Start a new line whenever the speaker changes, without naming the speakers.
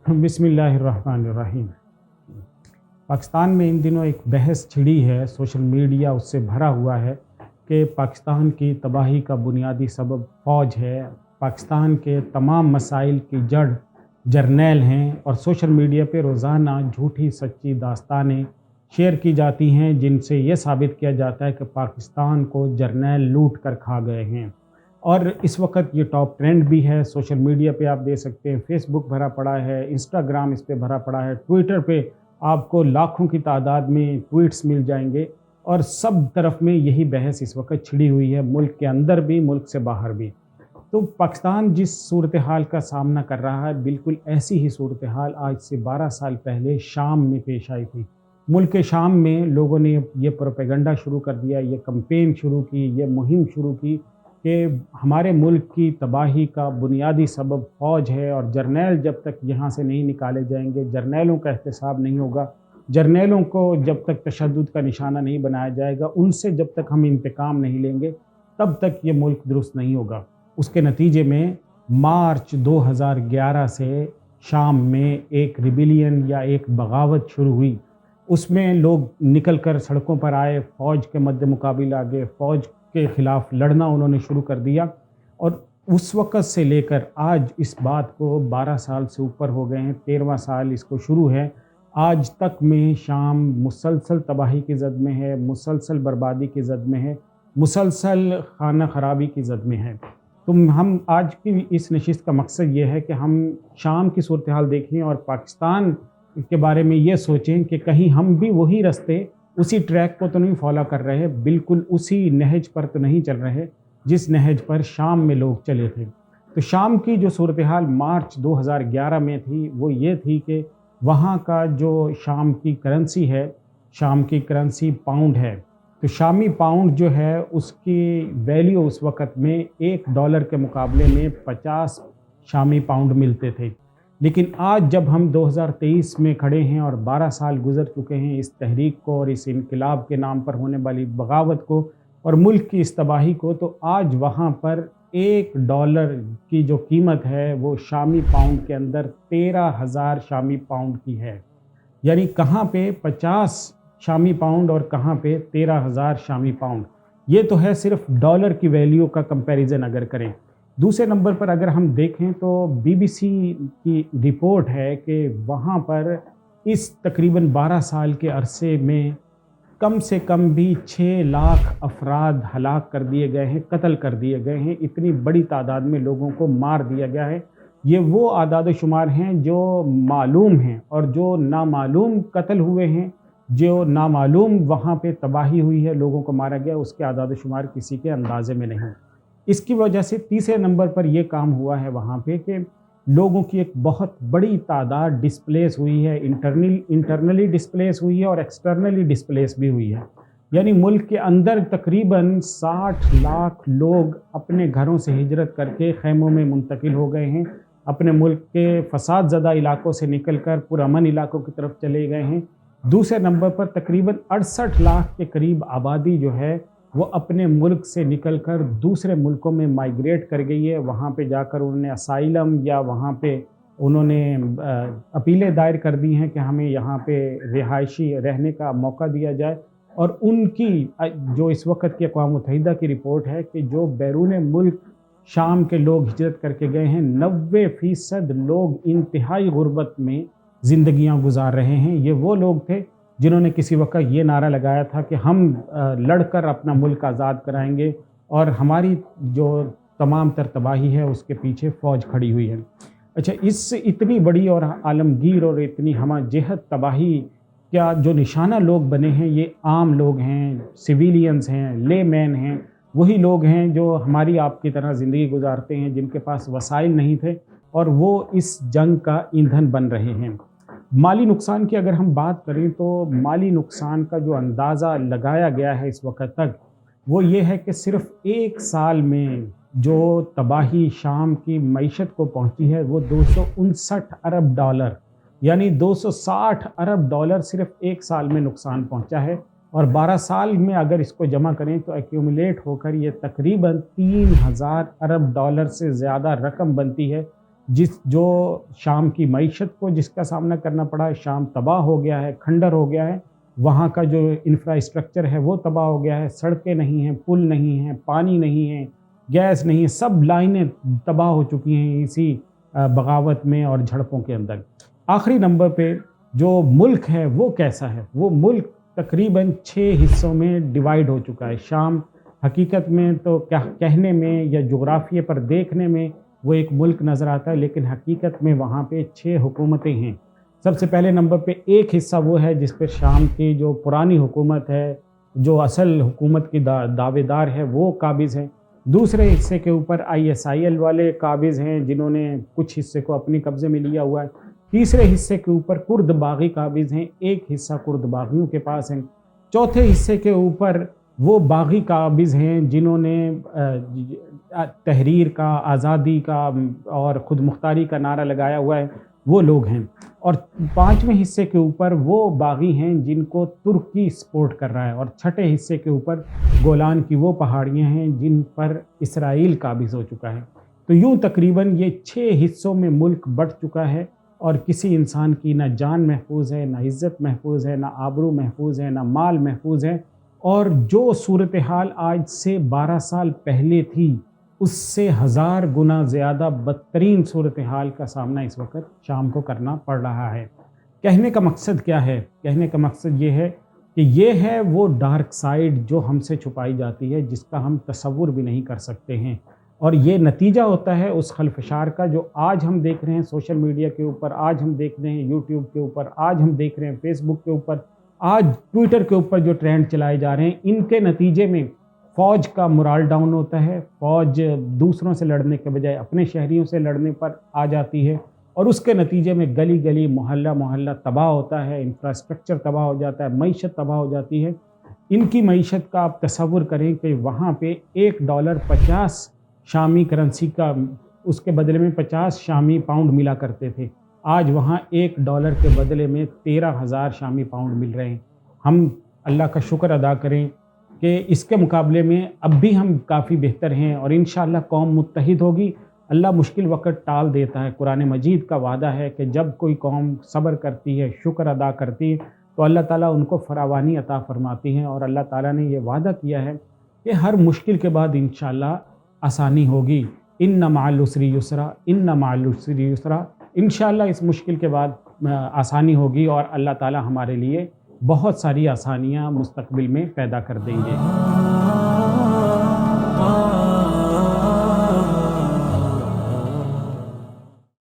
बिस्मिल्लाहिर्रहमानिर्रहीम। पाकिस्तान में इन दिनों एक बहस छिड़ी है, सोशल मीडिया उससे भरा हुआ है कि पाकिस्तान की तबाही का बुनियादी सबब फ़ौज है। पाकिस्तान के तमाम मसाइल की जड़ जर्नैल हैं और सोशल मीडिया पे रोज़ाना झूठी सच्ची दास्तानें शेयर की जाती हैं, जिनसे ये साबित किया जाता है कि पाकिस्तान को जर्नैल लूट कर खा गए हैं। और इस वक्त ये टॉप ट्रेंड भी है। सोशल मीडिया पे आप देख सकते हैं, फेसबुक भरा पड़ा है, इंस्टाग्राम इस पे भरा पड़ा है, ट्विटर पे आपको लाखों की तादाद में ट्वीट्स मिल जाएंगे और सब तरफ में यही बहस इस वक्त छिड़ी हुई है, मुल्क के अंदर भी मुल्क से बाहर भी। तो पाकिस्तान जिस सूरत हाल का सामना कर रहा है, बिल्कुल ऐसी ही सूरत हाल आज से 12 साल पहले शाम में पेश आई थी। मुल्क शाम में लोगों ने ये प्रोपेगंडा शुरू कर दिया, ये कैंपेन शुरू की, ये मुहिम शुरू की कि हमारे मुल्क की तबाही का बुनियादी सबब फ़ौज है और जर्नैल जब तक यहाँ से नहीं निकाले जाएंगे, जर्नैलों का एहतसाब नहीं होगा, जर्नैलों को जब तक तशद्दुद का निशाना नहीं बनाया जाएगा, उनसे जब तक हम इंतकाम नहीं लेंगे, तब तक ये मुल्क दुरुस्त नहीं होगा। उसके नतीजे में मार्च 2011 से शाम में एक रिबिलियन या एक बगावत शुरू हुई। उसमें लोग निकल कर सड़कों पर आए, फ़ौज के मद्दे मुकाबिल आ गए, फ़ौज के ख़िलाफ़ लड़ना उन्होंने शुरू कर दिया। और उस वक़्त से लेकर आज इस बात को 12 साल से ऊपर हो गए हैं, 13वां साल इसको शुरू है। आज तक में शाम मुसलसल तबाही की ज़द में है, मुसलसल बर्बादी की ज़द में है, मुसलसल खाना ख़राबी की ज़द में है। तो हम आज की इस नशिस्त का मकसद ये है कि हम शाम की सूरत हाल देखें और पाकिस्तान के बारे में ये सोचें कि कहीं हम भी वही रास्ते, उसी ट्रैक को तो नहीं फॉलो कर रहे, बिल्कुल उसी नहज पर तो नहीं चल रहे जिस नहज पर शाम में लोग चले थे। तो शाम की जो सूरत हाल मार्च 2011 में थी, वो ये थी कि वहाँ का जो शाम की करेंसी है, शाम की करेंसी पाउंड है। तो शामी पाउंड जो है उसकी वैल्यू उस वक़्त में $1 के मुकाबले में 50 शामी पाउंड मिलते थे। लेकिन आज जब हम 2023 में खड़े हैं और 12 साल गुज़र चुके हैं इस तहरीक को और इस इनकलाब के नाम पर होने वाली बगावत को और मुल्क की इस तबाही को, तो आज वहाँ पर $1 की जो कीमत है वो शामी पाउंड के अंदर 13,000 शामी पाउंड की है। यानी कहाँ पे 50 शामी पाउंड और कहाँ पे 13,000 शामी पाउंड। ये तो है सिर्फ डॉलर की वैल्यू का कंपैरिजन अगर करें। दूसरे नंबर पर अगर हम देखें तो बीबीसी की रिपोर्ट है कि वहाँ पर इस तकरीबन 12 साल के अरसे में कम से कम भी 6 लाख अफराद हलाक कर दिए गए हैं, कत्ल कर दिए गए हैं। इतनी बड़ी तादाद में लोगों को मार दिया गया है। ये वो आदाद शुमार हैं जो मालूम हैं, और जो नामालूम कत्ल हुए हैं, जो नामालूम वहाँ पे तबाही हुई है, लोगों को मारा गया, उसके आदाद शुमार किसी के अंदाजे में नहीं। इसकी वजह से तीसरे नंबर पर यह काम हुआ है वहाँ पे कि लोगों की एक बहुत बड़ी तादाद डिस्प्लेस हुई है, इंटरनली डिस्प्लेस हुई है और एक्सटर्नली डिस्प्लेस भी हुई है। यानी मुल्क के अंदर तकरीबन 60 लाख लोग अपने घरों से हिजरत करके खैमों में मुंतकिल हो गए हैं, अपने मुल्क के फसाद ज़दा इलाकों से निकलकर पुरअमन इलाकों की तरफ चले गए हैं। दूसरे नंबर पर तकरीबन 68 लाख के करीब आबादी जो है वो अपने मुल्क से निकलकर दूसरे मुल्कों में माइग्रेट कर गई है। वहाँ पे जाकर उन्होंने असाइलम या वहाँ पे उन्होंने अपीलें दायर कर दी हैं कि हमें यहाँ पे रिहायशी रहने का मौका दिया जाए। और उनकी जो इस वक्त की अक़वाम मुत्तहिदा की रिपोर्ट है कि जो बैरून मुल्क शाम के लोग हिजरत करके गए हैं, 90% लोग इंतहाई गुर्बत में ज़िंदगियाँ गुजार रहे हैं। ये वो लोग थे जिन्होंने किसी वक्त ये नारा लगाया था कि हम लड़कर अपना मुल्क आज़ाद कराएंगे और हमारी जो तमाम तर तबाही है उसके पीछे फ़ौज खड़ी हुई है। अच्छा, इस इतनी बड़ी और आलमगीर और इतनी हमाजहत तबाही क्या जो निशाना लोग बने हैं, ये आम लोग हैं, सिविलियंस हैं, लेमैन हैं, वही लोग हैं जो हमारी आपकी तरह ज़िंदगी गुजारते हैं, जिनके पास वसाइल नहीं थे और वो इस जंग का ईंधन बन रहे हैं। माली नुकसान की अगर हम बात करें तो माली नुकसान का जो अंदाज़ा लगाया गया है इस वक्त तक, वो ये है कि सिर्फ एक साल में जो तबाही शाम की मईशत को पहुंची है वो 259 अरब डॉलर, यानी 260 अरब डॉलर सिर्फ एक साल में नुकसान पहुंचा है। और 12 साल में अगर इसको जमा करें तो एक्यूमुलेट होकर ये तकरीबन 3000 अरब डॉलर से ज़्यादा रकम बनती है, جو شام کی معیشت کو جس کا سامنا کرنا پڑا ہے، شام تباہ ہو گیا ہے، کھنڈر ہو گیا ہے، وہاں کا جو انفراسٹرکچر ہے وہ تباہ ہو گیا ہے، سڑکیں نہیں ہیں، پل نہیں ہیں، پانی نہیں ہے، گیس نہیں ہے، سب لائنیں تباہ ہو چکی ہیں اسی بغاوت میں اور جھڑپوں کے اندر۔ آخری نمبر پہ جو ملک ہے وہ کیسا ہے؟ وہ ملک تقریباً 6 حصوں میں ڈیوائیڈ ہو چکا ہے۔ شام حقیقت میں تو کہنے میں یا جغرافیے پر دیکھنے میں وہ ایک ملک نظر آتا ہے، لیکن حقیقت میں وہاں پہ 6 حکومتیں ہیں۔ سب سے پہلے نمبر پہ ایک حصہ وہ ہے جس پہ شام کی جو پرانی حکومت ہے، جو اصل حکومت کی دعوے دار ہے، وہ قابض ہیں۔ دوسرے حصے کے اوپر ISIL والے قابض ہیں جنہوں نے کچھ حصے کو اپنی قبضے میں لیا ہوا ہے۔ تیسرے حصے کے اوپر کرد باغی قابض ہیں، ایک حصہ کرد باغیوں کے پاس ہیں۔ چوتھے حصے کے اوپر وہ باغی قابض ہیں جنہوں نے تحریر کا، آزادی کا اور خود مختاری کا نعرہ لگایا ہوا ہے، وہ لوگ ہیں۔ اور پانچویں حصے کے اوپر وہ باغی ہیں جن کو ترکی سپورٹ کر رہا ہے، اور چھٹے حصے کے اوپر گولان کی وہ پہاڑیاں ہیں جن پر اسرائیل قابض ہو چکا ہے۔ تو یوں تقریباً یہ 6 حصوں میں ملک بٹ چکا ہے، اور کسی انسان کی نہ جان محفوظ ہے، نہ عزت محفوظ ہے، نہ آبرو محفوظ ہے، نہ مال محفوظ ہے۔ اور جو صورتحال آج سے 12 سال پہلے تھی، اس سے 1000 گنا زیادہ بدترین صورتحال کا سامنا اس وقت شام کو کرنا پڑ رہا ہے۔ کہنے کا مقصد کیا ہے؟ کہنے کا مقصد یہ ہے کہ یہ ہے وہ ڈارک سائیڈ جو ہم سے چھپائی جاتی ہے، جس کا ہم تصور بھی نہیں کر سکتے ہیں، اور یہ نتیجہ ہوتا ہے اس خلفشار کا جو آج ہم دیکھ رہے ہیں سوشل میڈیا کے اوپر، آج ہم دیکھ رہے ہیں یوٹیوب کے اوپر، آج ہم دیکھ رہے ہیں فیس بک کے اوپر، آج ٹویٹر کے اوپر جو ٹرینڈ چلائے جا رہے ہیں۔ ان کے نتیجے میں فوج کا مورال ڈاؤن ہوتا ہے، فوج دوسروں سے لڑنے کے بجائے اپنے شہریوں سے لڑنے پر آ جاتی ہے، اور اس کے نتیجے میں گلی گلی، محلہ محلہ تباہ ہوتا ہے، انفراسٹرکچر تباہ ہو جاتا ہے، معیشت تباہ ہو جاتی ہے۔ ان کی معیشت کا آپ تصور کریں کہ وہاں پہ $1.50 شامی کرنسی کا، اس کے بدلے میں 50 شامی پاؤنڈ ملا کرتے تھے، آج وہاں $1 کے بدلے میں 13,000 شامی پاؤنڈ مل رہے ہیں۔ ہم اللہ کا شکر ادا کریں کہ اس کے مقابلے میں اب بھی ہم کافی بہتر ہیں، اور انشاءاللہ قوم متحد ہوگی۔ اللہ مشکل وقت ٹال دیتا ہے۔ قرآن مجید کا وعدہ ہے کہ جب کوئی قوم صبر کرتی ہے، شکر ادا کرتی ہے، تو اللہ تعالیٰ ان کو فراوانی عطا فرماتی ہیں، اور اللہ تعالیٰ نے یہ وعدہ کیا ہے کہ ہر مشکل کے بعد انشاءاللہ آسانی ہوگی۔ ان مع العسر یسرا، ان مع العسر یسرا، انشاءاللہ اس مشکل کے بعد آسانی ہوگی، اور اللہ تعالیٰ ہمارے لیے بہت ساری آسانیاں مستقبل میں پیدا کر دیں گے۔